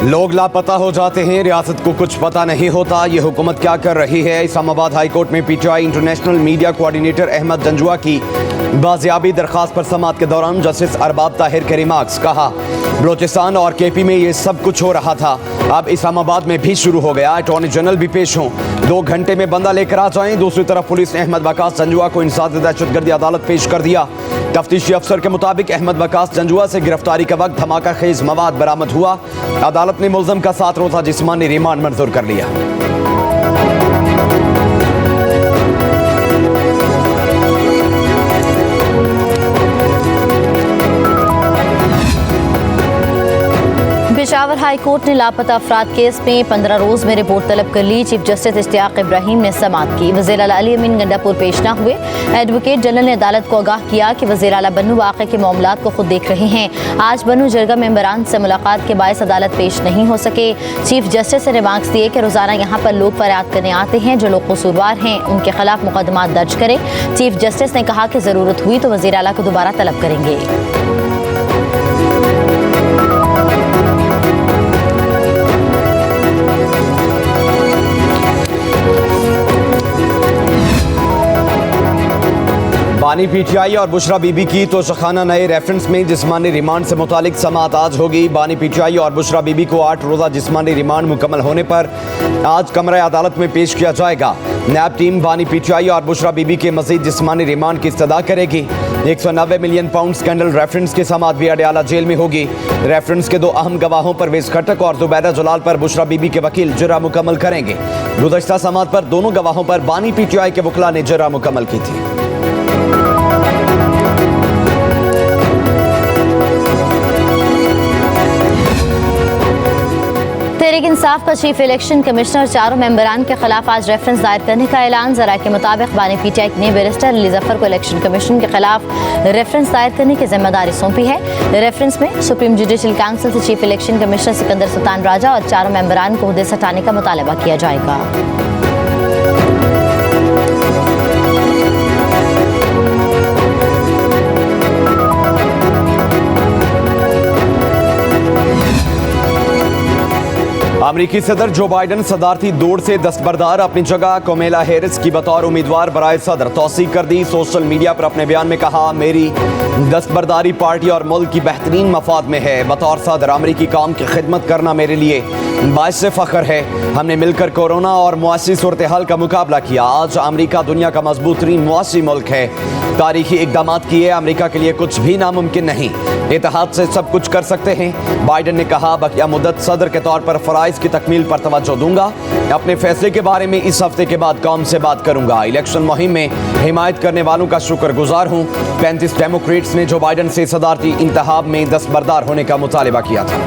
लोग लापता हो जाते हैं, रियासत को कुछ पता नहीं होता। ये हुकूमत क्या कर रही है। इस्लामाबाद हाई कोर्ट में PTI international media coordinator Ahmed Janjua की बाजियाबी दरखास्त पर समाअत के दौरान जस्टिस अरबाब ताहिर के रिमार्क्स। कहा, बलोचिस्तान और केपी में ये सब कुछ हो रहा था, अब इस्लामाबाद में भी शुरू हो गया। अटॉर्नी जनरल भी पेश हों, 2 घंटे में बंदा लेकर आ जाएं। दूसरी तरफ पुलिस ने अहमद वकास जंजुआ को इंसाद दहशतगर्दी अदालत पेश कर दिया। तफ्तीशी अफसर के मुताबिक अहमद वकास जंजुआ से गिरफ्तारी के वक्त धमाका खेज मवाद बरामद हुआ। अदालत ने मुल्ज़म का 7 रोज़ा जिस्मानी रिमांड मंजूर कर लिया। पेशावर हाई कोर्ट ने लापता अफराद केस में 15 रोज में रिपोर्ट तलब कर ली। चीफ जस्टिस इश्तियाक इब्राहिम ने समाअत की। वज़ीर आला अली अमीन गंडापुर पेश न हुए। एडवोकेट जनरल ने अदालत को आगाह किया कि वज़ीर आला बन्नू वाक़े के मामलात को खुद देख रहे हैं। आज बन्नू जरगा मेंबरान से मुलाकात के बायस अदालत पेश नहीं हो सके। चीफ जस्टिस ने रिमार्क्स दिए कि रोजाना यहाँ पर लोग फरियाद करने आते हैं, जो लोग कसूरवार हैं उनके खिलाफ मुकदमा दर्ज करें। चीफ जस्टिस ने कहा कि जरूरत हुई तो वज़ीर आला को दोबारा तलब करेंगे। बानी पीटीआई और बुशरा बीबी की तोशाखाना नए रेफरेंस में जिस्मानी रिमांड से मुतालिक समाअत आज होगी। बानी पीटीआई और बुशरा बीबी को 8 रोज़ा जिस्मानी रिमांड मुकम्मल होने पर आज कमरा अदालत में पेश किया जाएगा। नैब टीम बानी पीटीआई और बुशरा बीबी के मजीद जिस्मानी रिमांड की इस्तदा करेगी। 190 मिलियन पाउंड स्कैंडल रेफरेंस की समाअत भी अडयाला जेल में होगी। रेफरेंस के 2 अहम गवाहों परवेज खट्टक और जुबैदा जलाल पर बुशरा बीबी के वकील जरा मुकम्मल करेंगे। गुज़श्ता समाअत पर दोनों गवाहों पर बानी पीटीआई के वकला ने जरा मुकम्मल की थी। तहरीक इंसाफ का चीफ इलेक्शन कमिश्नर 4 मेंबरान के खिलाफ आज रेफरेंस दायर करने का ऐलान। जरा के मुताबिक बानी पीटीआई ने बैरिस्टर अली जफर को इलेक्शन कमीशन के खिलाफ रेफरेंस दायर करने की जिम्मेदारी सौंपी है। रेफरेंस में सुप्रीम जुडिशल काउंसिल से chief election commissioner Sikandar Sultan Raja और 4 मेंबरान को ओहदे से हटाने का मुतालबा किया जाएगा। अमरीकी सदर जो बाइडन सदारती दौड़ से दस्तबरदार। अपनी जगह कमेला हैरिस की बतौर उम्मीदवार बराए सदर तौसीक कर दी। सोशल मीडिया पर अपने बयान में कहा, मेरी दस्तबरदारी पार्टी और मुल्क की बेहतरीन मफाद में है। बतौर सदर अमरीकी कौम की खिदमत करना मेरे लिए बाइस से फ़ख्र है। हमने मिलकर कोरोना और मुआशी सूरत हाल का मुकाबला किया। आज अमरीका दुनिया का मजबूत तरीन मुआशी मुल्क है। तारीखी इकदाम किए, अमरीका के लिए कुछ भी नामुमकिन नहीं। इत्तेहाद से सब कुछ कर सकते हैं। बाइडन ने कहा, बकिया मुद्दत सदर के तौर पर फ़राइज़ की तकमील पर तवज्जो दूंगा। अपने फैसले के बारे में इस हफ्ते के बाद कौम से बात करूंगा। इलेक्शन मुहिम में हिमायत करने वालों का शुक्रगुजार हूं। 35 डेमोक्रेट्स ने जो बाइडन से सदारती इंतखाब में दस्तबरदार होने का मुतालबा किया था।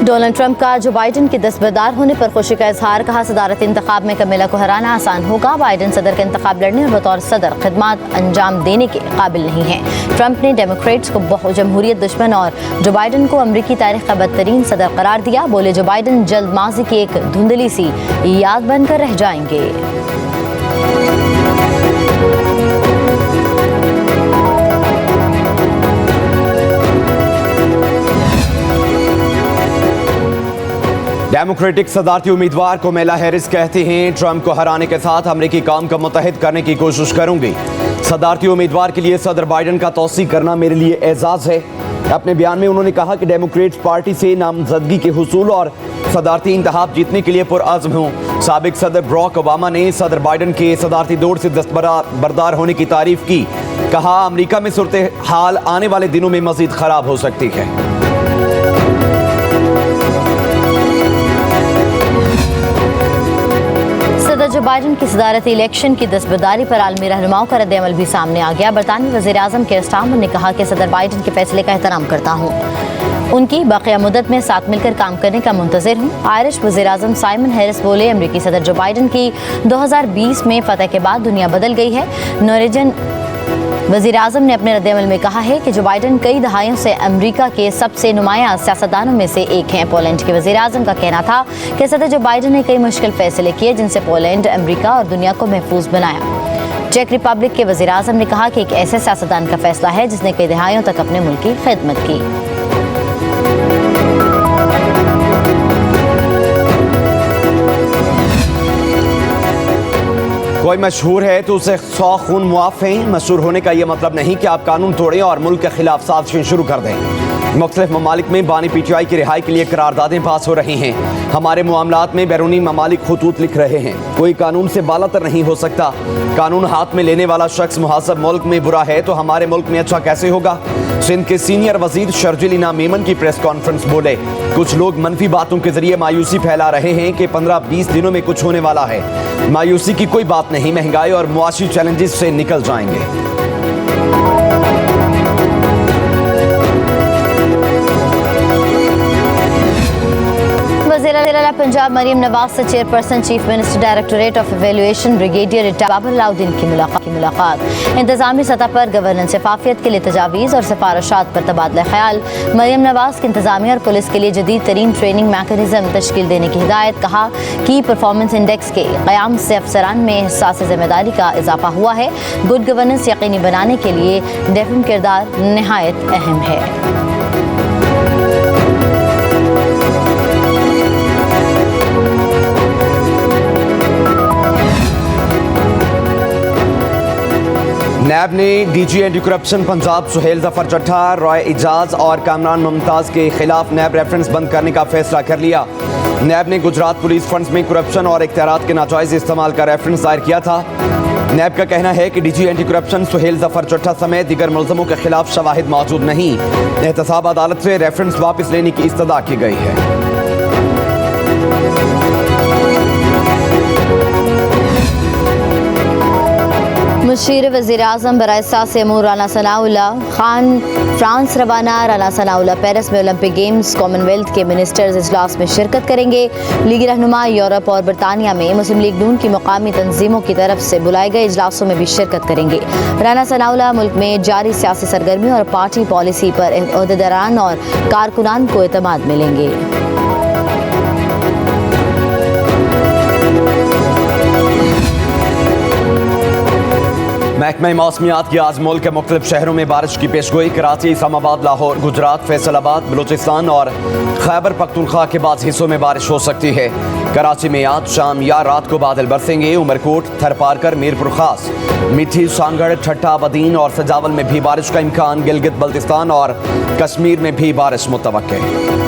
डोनाल्ड ट्रंप का जो बाइडन के दस्तबरदार होने पर खुशी का इजहार। कहा, सदारत इंतखाब में कमेला को हराना आसान होगा। बाइडन सदर का इंतखाब लड़ने और बतौर सदर खिदमत अंजाम देने के काबिल नहीं है। ट्रंप ने डेमोक्रेट्स को जमहूरियत दुश्मन और जो बाइडन को अमरीकी तारीख का बदतरीन सदर करार दिया। बोले, जो बाइडन जल्द माजी की एक धुंधली सी याद बनकर रह जाएंगे। डेमोक्रेटिक सदारती उम्मीदवार कमेला हैरिस कहती हैं, ट्रंप को हराने के साथ अमरीकी कौम को मुत्तहिद करने की कोशिश करूंगी। सदारती उम्मीदवार के लिए सदर बाइडन का तौसीक करना मेरे लिए एजाज़ है। अपने बयान में उन्होंने कहा कि डेमोक्रेट्स पार्टी से नामजदगी के हुसूल और सदारती इंतखाब जीतने के लिए पुरअज़्म हूँ। साबिक सदर बराक ओबामा ने सदर बाइडन के सदारती दौड़ से दस्तबरदार होने की तारीफ की। कहा, अमरीका में सूरत हाल आने वाले दिनों में मज़ीद ख़राब हो सकती है। सदर जो बाइडन की सदारती इलेक्शन की दस्तबरदारी पर आलमी रहनुमाओं का रद्द-ए-अमल भी सामने आ गया। बरतानवी वज़ीर आज़म केयर स्टारमर ने कहा कि सदर बाइडन के फैसले का एहतराम करता हूँ, उनकी बाक़िया मुद्दत में साथ मिलकर काम करने का मुंतज़िर हूँ। आयरिश वज़ीर आज़म साइमन हैरिस बोले, अमरीकी सदर जो बाइडन की 2020 में फतह के बाद दुनिया बदल गई है। नॉर्वेजियन वज़ीर आज़म ने अपने रद्द-ए-अमल में कहा है कि जो बाइडन कई दहाइयों से अमरीका के सबसे नुमायां सियासतदानों में से एक हैं। पोलैंड के वज़ीर आज़म का कहना था कि सदर जो बाइडन ने कई मुश्किल फैसले किए जिनसे पोलैंड, अमरीका और दुनिया को महफूज बनाया। चेक रिपब्लिक के वज़ीर आज़म ने कहा कि एक ऐसे सियासतदान का फैसला है जिसने कई दहाइयों तक अपने मुल्क की खिदमत की। कोई मशहूर है तो उसे 100 खून मुआफ हैं। मशहूर होने का यह मतलब नहीं कि आप कानून तोड़ें और मुल्क के खिलाफ साजिशें शुरू कर दें। मुख्तलिफ ममालिक में बानी PTI की रिहाई के लिए करारदादें पास हो रही हैं। हमारे मामलात में बैरूनी ममालिक खतूत लिख रहे हैं। कोई कानून से बालातर नहीं हो सकता। कानून हाथ में लेने वाला शख्स मुहासब मुल्क में बुरा है तो हमारे मुल्क में अच्छा कैसे होगा। सिंध के सीनियर वजीर शर्जिल इनाम मेमन की प्रेस कॉन्फ्रेंस बोले, कुछ लोग मनफी बातों के जरिए मायूसी फैला रहे हैं कि 15-20 दिनों में कुछ होने वाला है। मायूसी की कोई बात नहीं, महंगाई और मुआशी चैलेंजेस से निकल जाएंगे। वज़ीर-ए-आला पंजाब मरीम नवाज से chairperson chief minister directorate of evaluation brigadier retired Babar Alauddin की मुलाकात। इंतजामी सतह पर गवर्नेंस शफाफियत के लिए तजावीज़ और सिफारिशात पर तबादला ख्याल। मरीम नवाज की इंतजामिया और पुलिस के लिए जदीद तरीन ट्रेनिंग मैकेनिज्म तश्कील देने की हिदायत। कहा कि परफॉर्मेंस इंडेक्स के क़याम से अफसरान में एहसास ज़िम्मेदारी का इजाफा हुआ है। गुड गवर्नेंस यकीनी बनाने के लिए डेफिन किरदार नहायत अहम है। नैब ने DG anti corruption Punjab Suhail Zafar Chattha, Rai Ijaz और कामरान मुमताज़ के खिलाफ नैब रेफरेंस बंद करने का फैसला कर लिया। नैब ने गुजरात पुलिस फंड्स में करप्शन और इख्तियारात के नाजायज़ इस्तेमाल का रेफरेंस दायर किया था। नैब का कहना है कि DG anti corruption Suhail Zafar Chattha समेत दीगर मुलज़मों के खिलाफ शवाहिद मौजूद नहीं। एहतसाब अदालत से रेफरेंस वापस लेने की इस्तदा की गई है। मुशीर वज़ीर आज़म बराए सासे अमूर राना सनाउल्लाह खान फ्रांस रवाना। राना सनाउल्लाह पेरिस में ओलंपिक गेम्स कॉमनवेल्थ के मिनिस्टर्स इजलास में शिरकत करेंगे। लीगी रहनुमा यूरोप और बरतानिया में मुस्लिम लीग नून की मुकामी तंजीमों की तरफ से बुलाए गए इजलासों में भी शिरकत करेंगे। राना सनाउल्लाह मुल्क में जारी सियासी सरगर्मियों और पार्टी पॉलिसी पर ओहदेदारान और कारकुनान को एतमाद मिलेंगे। महकमा मौसमियात की आज मुल्क के मुख्तलिफ शहरों में बारिश की पेशगोई। कराची, इस्लामाबाद, लाहौर, गुजरात, फैसलाबाद, बलूचिस्तान और खैबर पख्तूनख्वा के बाद हिस्सों में बारिश हो सकती है। कराची में आज शाम या रात को बादल बरसेंगे। उमरकोट, थरपारकर, मीरपुर खास, मिठी, सांगड़, ठट्टा, बदीन और सजावल में भी बारिश का इम्कान। गिलगित बल्तिस्तान और कश्मीर में भी बारिश मुतवक्के है।